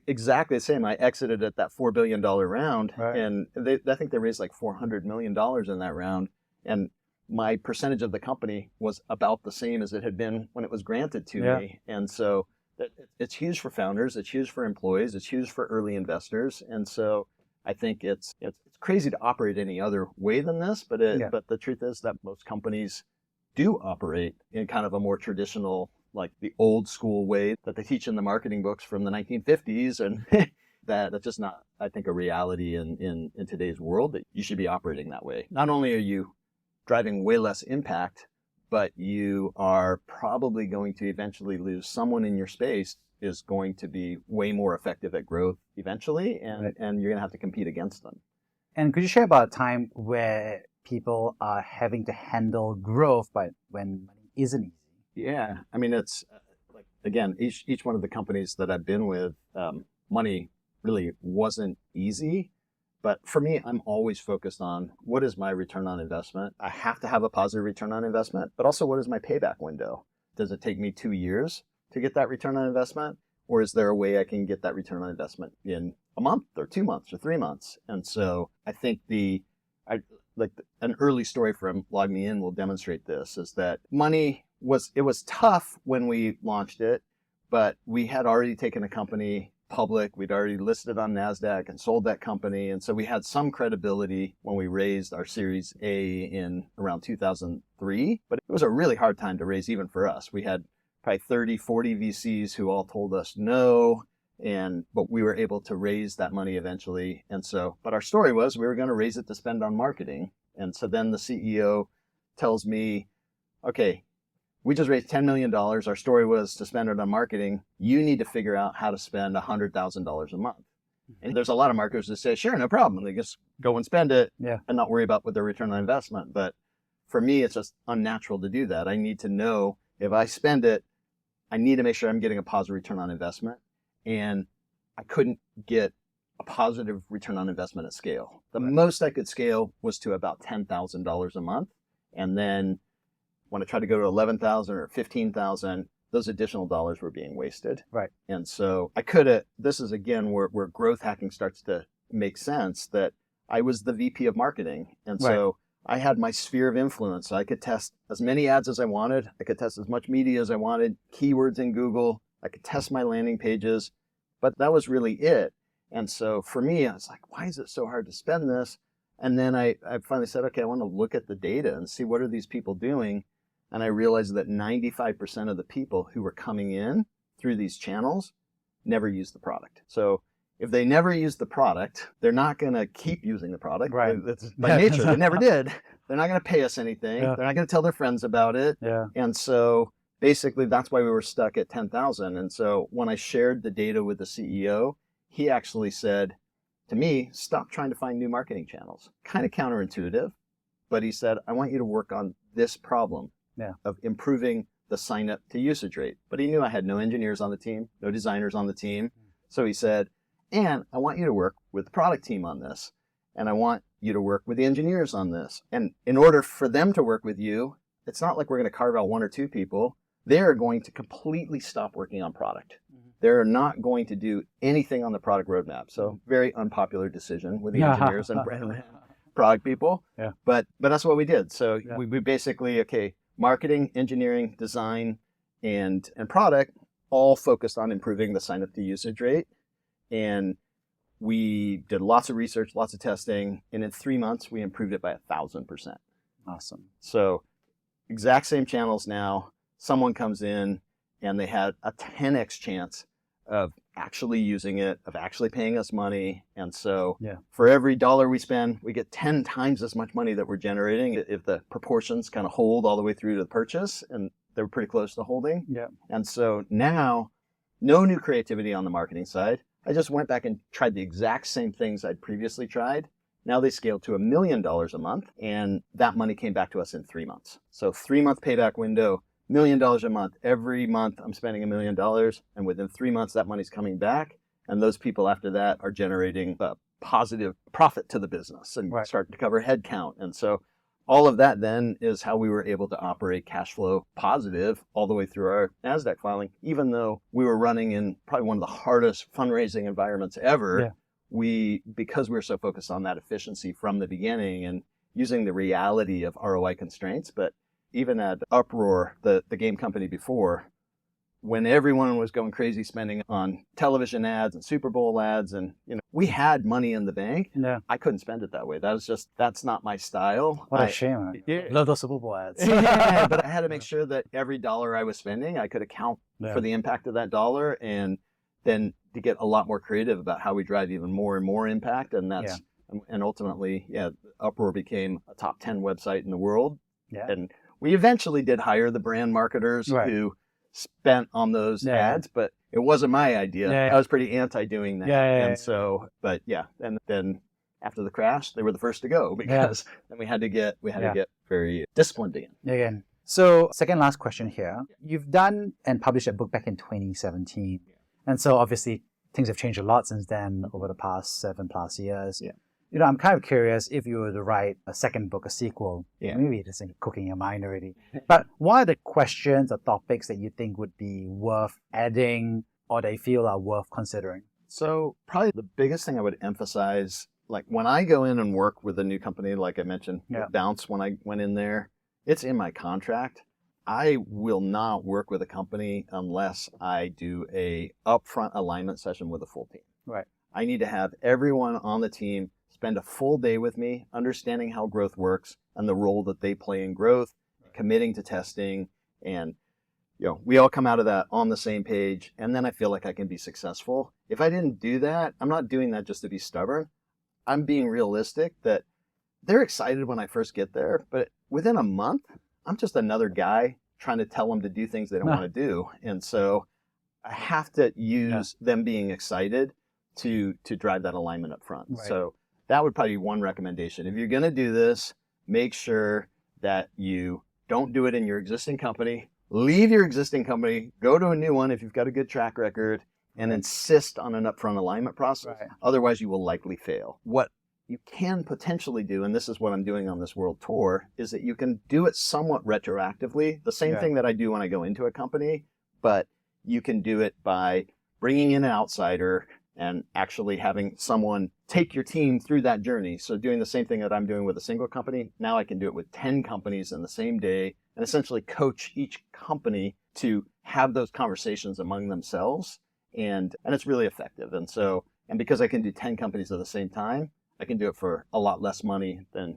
exactly the same. I exited at that $4 billion round, and I think they raised like $400 million in that round. And my percentage of the company was about the same as it had been when it was granted to me. And so it's huge for founders, it's huge for employees, it's huge for early investors. And so I think it's crazy to operate any other way than this, but the truth is that most companies do operate in kind of a more traditional, like the old school way that they teach in the marketing books from the 1950s. And that's just not, I think, a reality in today's world, that you should be operating that way. Not only are you driving way less impact, but you are probably going to eventually lose someone in your space is going to be way more effective at growth eventually, and you're going to have to compete against them. And could you share about a time where people are having to handle growth, but when money isn't easy? Yeah, I mean, it's like, again, each one of the companies that I've been with, money really wasn't easy. But for me, I'm always focused on what is my return on investment. I have to have a positive return on investment, but also what is my payback window? Does it take me 2 years to get that return on investment? Or is there a way I can get that return on investment in a month or 2 months or 3 months? And so I think an early story from LogMeIn will demonstrate this, is that money was tough when we launched it, but we had already taken a company public. We'd already listed on NASDAQ and sold that company. And so we had some credibility when we raised our Series A in around 2003, but it was a really hard time to raise even for us. We had probably 30, 40 VCs who all told us no, but we were able to raise that money eventually. And so, but our story was we were going to raise it to spend on marketing. And so then the CEO tells me, okay, we just raised $10 million. Our story was to spend it on marketing. You need to figure out how to spend $100,000 a month. And there's a lot of marketers that say, sure, no problem. They just go and spend it and not worry about what their return on investment. But for me, it's just unnatural to do that. I need to know if I spend it, I need to make sure I'm getting a positive return on investment. And I couldn't get a positive return on investment at scale. The most I could scale was to about $10,000 a month. And then when I tried to go to 11,000 or 15,000, those additional dollars were being wasted. Right. And so this is again where growth hacking starts to make sense, that I was the VP of marketing. And so I had my sphere of influence. I could test as many ads as I wanted. I could test as much media as I wanted, keywords in Google. I could test my landing pages, but that was really it. And so for me, I was like, why is it so hard to spend this? And then I finally said, okay, I want to look at the data and see what are these people doing. And I realized that 95% of the people who were coming in through these channels never used the product. So if they never use the product, they're not going to keep using the product. Right. That's by nature. They never did. They're not going to pay us anything. Yeah. They're not going to tell their friends about it. Yeah. And so basically that's why we were stuck at 10,000. And so when I shared the data with the CEO, he actually said to me, stop trying to find new marketing channels. Kind of counterintuitive, but he said, I want you to work on this problem of improving the sign up to usage rate. But he knew I had no engineers on the team, no designers on the team. So he said, and I want you to work with the product team on this. And I want you to work with the engineers on this. And in order for them to work with you, it's not like we're going to carve out 1 or 2 people. They're going to completely stop working on product. They're not going to do anything on the product roadmap. So very unpopular decision with the engineers and product people. Yeah. But that's what we did. So we basically, marketing, engineering, design, and product all focused on improving the sign up to usage rate. And we did lots of research, lots of testing, and in 3 months, we improved it by 1,000%. Awesome. So exact same channels now. Someone comes in and they had a 10x chance of actually using it, of actually paying us money. And so for every dollar we spend, we get 10 times as much money that we're generating if the proportions kind of hold all the way through to the purchase. And they were pretty close to holding. Yeah. And so now, no new creativity on the marketing side. I just went back and tried the exact same things I'd previously tried. Now they scaled to $1 million a month, and that money came back to us in 3 months. So 3-month payback window, $1 million a month. Every month I'm spending $1 million, and within 3 months that money's coming back. And those people after that are generating a positive profit to the business and starting to cover headcount. And so all of that then is how we were able to operate cash flow positive all the way through our NASDAQ filing, even though we were running in probably one of the hardest fundraising environments ever. Because we were so focused on that efficiency from the beginning and using the reality of ROI constraints. But even at Uproar, the game company before, when everyone was going crazy spending on television ads and Super Bowl ads, and we had money in the bank. I couldn't spend it that way. That's not my style. What a shame. Love those Super Bowl ads. But I had to make sure that every dollar I was spending, I could account for the impact of that dollar, and then to get a lot more creative about how we drive even more and more impact. And that's and ultimately, Uproar became a top 10 website in the world. And we eventually did hire the brand marketers who spent on those ads, but it wasn't my idea. I was pretty anti doing that. And so, and then after the crash, they were the first to go because then we had to get very disciplined again. So second last question here. You've done and published a book back in 2017. And so obviously things have changed a lot since then over the past 7+ years. I'm kind of curious if you were to write a second book, a sequel, maybe it isn't cooking your mind already. But what are the questions or topics that you think would be worth adding or they feel are worth considering? So probably the biggest thing I would emphasize, like when I go in and work with a new company, like I mentioned, Bounce, when I went in there, it's in my contract. I will not work with a company unless I do a upfront alignment session with a full team. I need to have everyone on the team spend a full day with me, understanding how growth works and the role that they play in growth, committing to testing, and we all come out of that on the same page, and then I feel like I can be successful. If I didn't do that, I'm not doing that just to be stubborn. I'm being realistic that they're excited when I first get there, but within a month, I'm just another guy trying to tell them to do things they don't want to do. And so I have to use them being excited to drive that alignment up front. So that would probably be one recommendation. If you're going to do this, make sure that you don't do it in your existing company. Leave your existing company, go to a new one if you've got a good track record, and insist on an upfront alignment process. Otherwise, you will likely fail. What you can potentially do, and this is what I'm doing on this world tour, is that you can do it somewhat retroactively. The same thing that I do when I go into a company, but you can do it by bringing in an outsider and actually having someone take your team through that journey. So doing the same thing that I'm doing with a single company, now I can do it with 10 companies in the same day and essentially coach each company to have those conversations among themselves. And it's really effective. And because I can do 10 companies at the same time, I can do it for a lot less money than,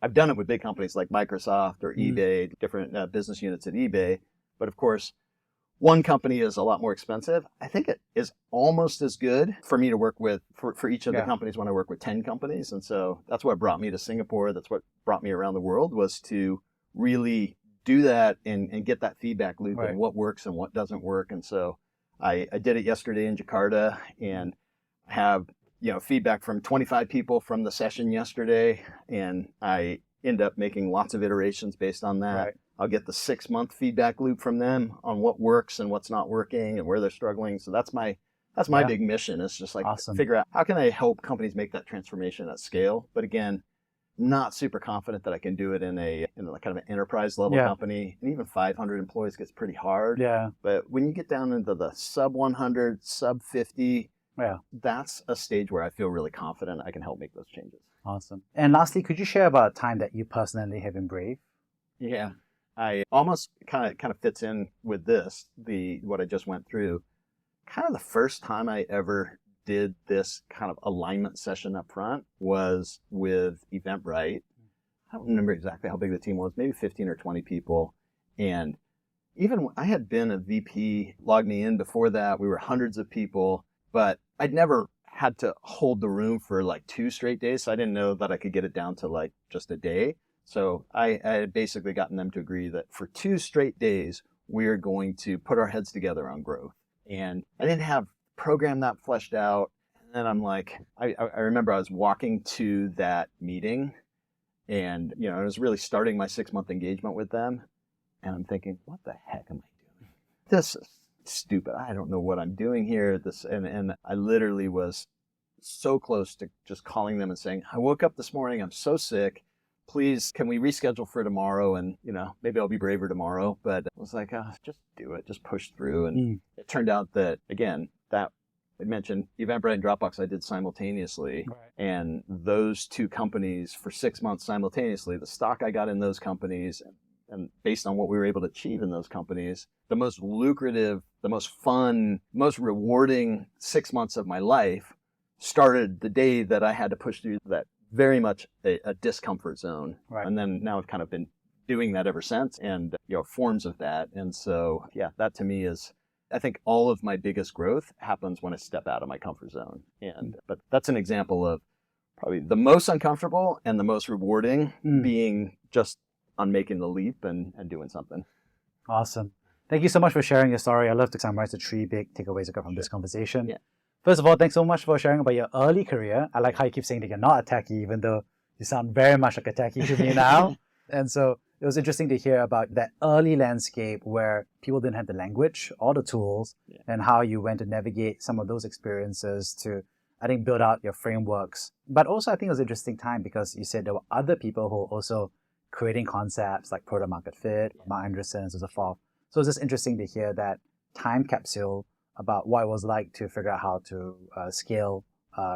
I've done it with big companies like Microsoft or eBay, different business units at eBay. But of course, one company is a lot more expensive. I think it is almost as good for me to work with for each of the companies when I work with 10 companies. And so that's what brought me to Singapore. That's what brought me around the world, was to really do that and get that feedback loop of what works and what doesn't work. And so I did it yesterday in Jakarta and have feedback from 25 people from the session yesterday. And I end up making lots of iterations based on that. I'll get the 6-month feedback loop from them on what works and what's not working and where they're struggling. So that's my big mission, is just figure out how can I help companies make that transformation at scale. But again, not super confident that I can do it in a kind of an enterprise level company. And even 500 employees gets pretty hard. But when you get down into the sub 100, sub 50, that's a stage where I feel really confident I can help make those changes. Awesome. And lastly, could you share about a time that you personally have been brave? Yeah. I almost kind of fits in with this, what I just went through. Kind of the first time I ever did this kind of alignment session up front was with Eventbrite. I don't remember exactly how big the team was, maybe 15 or 20 people. And even I had been a VP LogMeIn before that. We were hundreds of people, but I'd never had to hold the room for like 2 straight days. So I didn't know that I could get it down to like just a day. So I had basically gotten them to agree that for 2 straight days, we are going to put our heads together on growth. And I didn't have program that fleshed out. And then I'm like, I remember I was walking to that meeting and, I was really starting my 6-month engagement with them. And I'm thinking, what the heck am I doing? This is stupid. I don't know what I'm doing here. And I literally was so close to just calling them and saying, I woke up this morning. I'm so sick. Please, can we reschedule for tomorrow? And, maybe I'll be braver tomorrow. But I was like, just do it. Just push through. And it turned out that, again, that I mentioned Eventbrite and Dropbox I did simultaneously. Right. And those 2 companies for 6 months simultaneously, the stock I got in those companies and based on what we were able to achieve in those companies, the most lucrative, the most fun, most rewarding 6 months of my life started the day that I had to push through that very much a discomfort zone. Right. And then now I've kind of been doing that ever since and, forms of that. And so, that to me is, I think all of my biggest growth happens when I step out of my comfort zone. But that's an example of probably the most uncomfortable and the most rewarding being just on making the leap and doing something. Awesome. Thank you so much for sharing your story. I'd love to summarize the 3 big takeaways I got from this conversation. Yeah. First of all, thanks so much for sharing about your early career. I like how you keep saying that you're not a techie, even though you sound very much like a techie to me now. And so it was interesting to hear about that early landscape where people didn't have the language or the tools and how you went to navigate some of those experiences to, I think, build out your frameworks. But also, I think it was an interesting time because you said there were other people who were also creating concepts like product market fit, Mark Anderson, and so forth. So it's just interesting to hear that time capsule about what it was like to figure out how to scale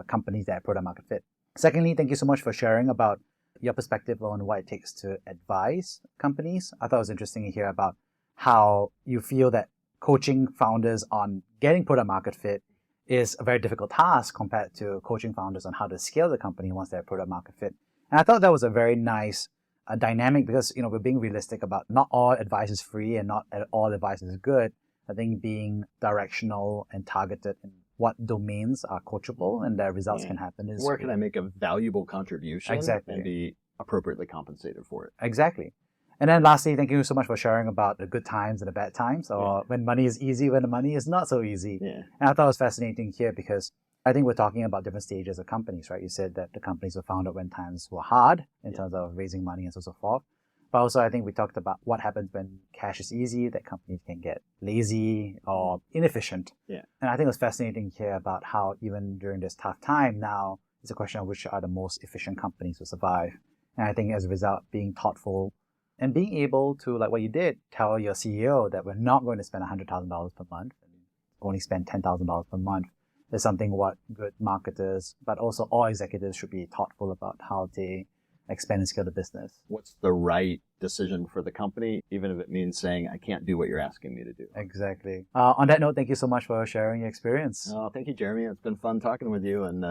companies that have product market fit. Secondly, thank you so much for sharing about your perspective on what it takes to advise companies. I thought it was interesting to hear about how you feel that coaching founders on getting product market fit is a very difficult task compared to coaching founders on how to scale the company once they have product market fit. And I thought that was a very nice dynamic because, we're being realistic about not all advice is free and not all advice is good. I think being directional and targeted in what domains are coachable and the results can happen is... Where can I make a valuable contribution exactly. and be appropriately compensated for it? Exactly. And then lastly, thank you so much for sharing about the good times and the bad times, or when money is easy, when the money is not so easy. Yeah. And I thought it was fascinating here because I think we're talking about different stages of companies, right? You said that the companies were founded when times were hard in terms of raising money and so forth. But also I think we talked about what happens when cash is easy, that companies can get lazy or inefficient. Yeah. And I think it was fascinating to hear about how even during this tough time now, it's a question of which are the most efficient companies to survive. And I think as a result, being thoughtful and being able to, like what you did, tell your CEO that we're not going to spend $100,000 per month, and only spend $10,000 per month, is something what good marketers, but also all executives should be thoughtful about how they expand and scale the business. What's the right decision for the company, even if it means saying, I can't do what you're asking me to do. Exactly. On that note, thank you so much for sharing your experience. Thank you, Jeremy. It's been fun talking with you and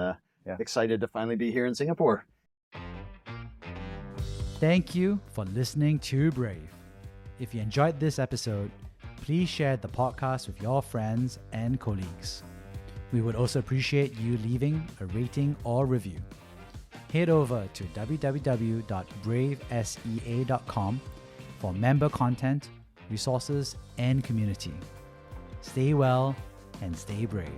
excited to finally be here in Singapore. Thank you for listening to Brave. If you enjoyed this episode, please share the podcast with your friends and colleagues. We would also appreciate you leaving a rating or review. Head over to www.bravesea.com for member content, resources, and community. Stay well and stay brave.